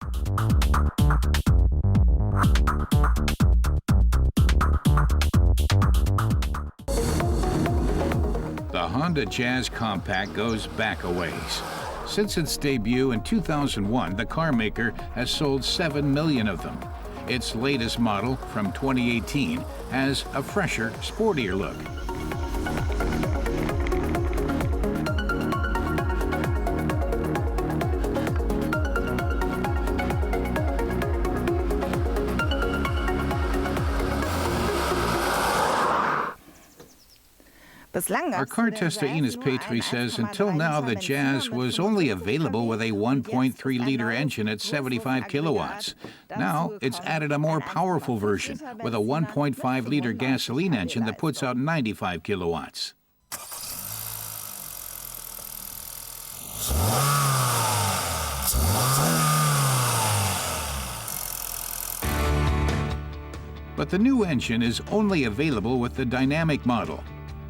The Honda Jazz Compact goes back a ways. Since its debut in 2001, the car maker has sold 7 million of them. Its latest model, from 2018, has a fresher, sportier look. Our car tester Ines Petri says until now the Jazz was only available with a 1.3-liter engine at 75 kilowatts. Now it's added a more powerful version with a 1.5-liter gasoline engine that puts out 95 kilowatts. But the new engine is only available with the dynamic model.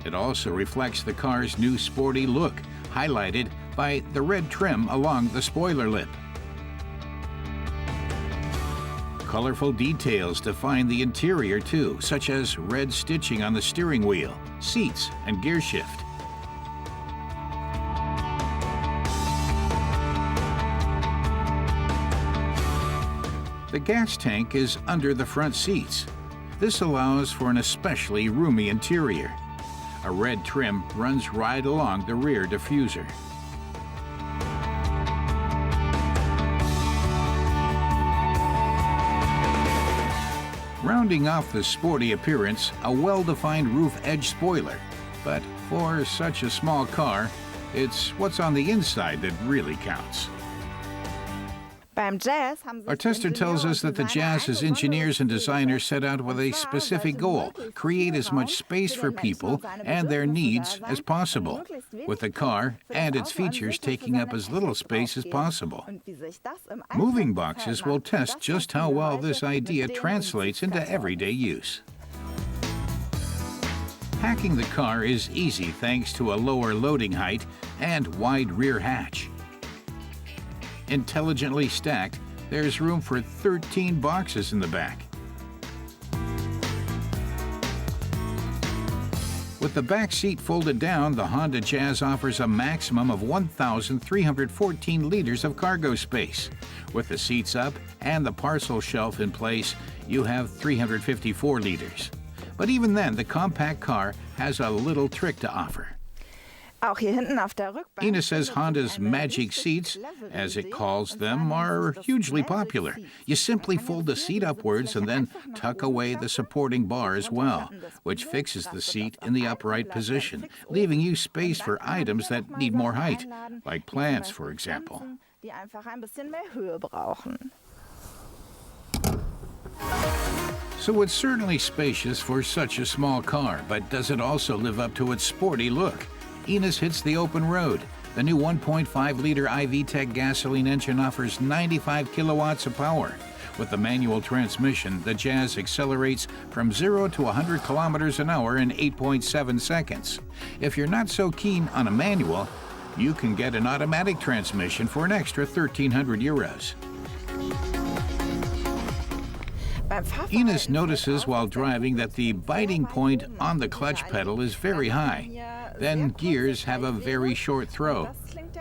It also reflects the car's new sporty look, highlighted by the red trim along the spoiler lip. Colorful details define the interior too, such as red stitching on the steering wheel, seats, and gear shift. The gas tank is under the front seats. This allows for an especially roomy interior. A red trim runs right along the rear diffuser. Rounding off the sporty appearance, a well-defined roof edge spoiler. But for such a small car, it's what's on the inside that really counts. Our tester tells us that the Jazz's engineers and designers set out with a specific goal: create as much space for people and their needs as possible, with the car and its features taking up as little space as possible. Moving boxes will test just how well this idea translates into everyday use. Packing the car is easy thanks to a lower loading height and wide rear hatch. Intelligently stacked, there's room for 13 boxes in the back. With the back seat folded down, the Honda Jazz offers a maximum of 1,314 liters of cargo space. With the seats up and the parcel shelf in place, you have 354 liters. But even then, the compact car has a little trick to offer. Ines says Honda's magic seats, as it calls them, are hugely popular. You simply fold the seat upwards and then tuck away the supporting bar as well, which fixes the seat in the upright position, leaving you space for items that need more height, like plants, for example. So it's certainly spacious for such a small car, but does it also live up to its sporty look? Ines hits the open road. The new 1.5-liter iVTEC gasoline engine offers 95 kilowatts of power. With the manual transmission, the Jazz accelerates from 0 to 100 kilometers an hour in 8.7 seconds. If you're not so keen on a manual, you can get an automatic transmission for an extra 1,300 euros. Ines notices while driving that the biting point on the clutch pedal is very high. Then gears have a very short throw,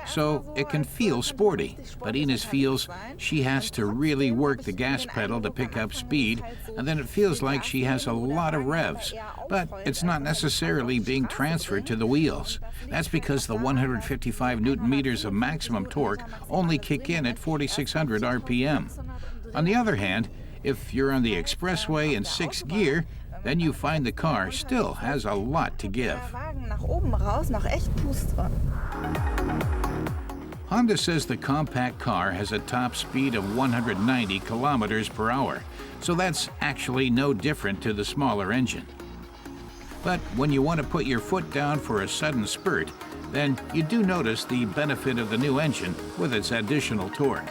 so it can feel sporty. But Ines feels she has to really work the gas pedal to pick up speed, and then it feels like she has a lot of revs. But it's not necessarily being transferred to the wheels. That's because the 155 Newton meters of maximum torque only kick in at 4,600 RPM. On the other hand, if you're on the expressway in 6th gear, then you find the car still has a lot to give. Honda says the compact car has a top speed of 190 kilometers per hour, so that's actually no different to the smaller engine. But when you want to put your foot down for a sudden spurt, then you do notice the benefit of the new engine with its additional torque.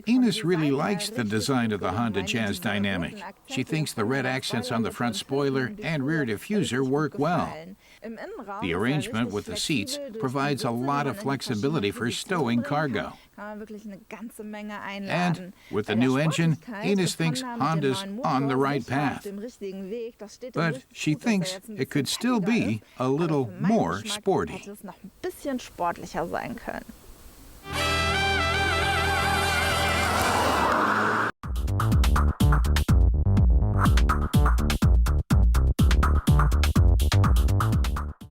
Ines really likes the design of the Honda Jazz Dynamic. She thinks the red accents on the front spoiler and rear diffuser work well. The arrangement with the seats provides a lot of flexibility for stowing cargo. And with the new engine, Ines thinks Honda's on the right path. But she thinks it could still be a little more sporty.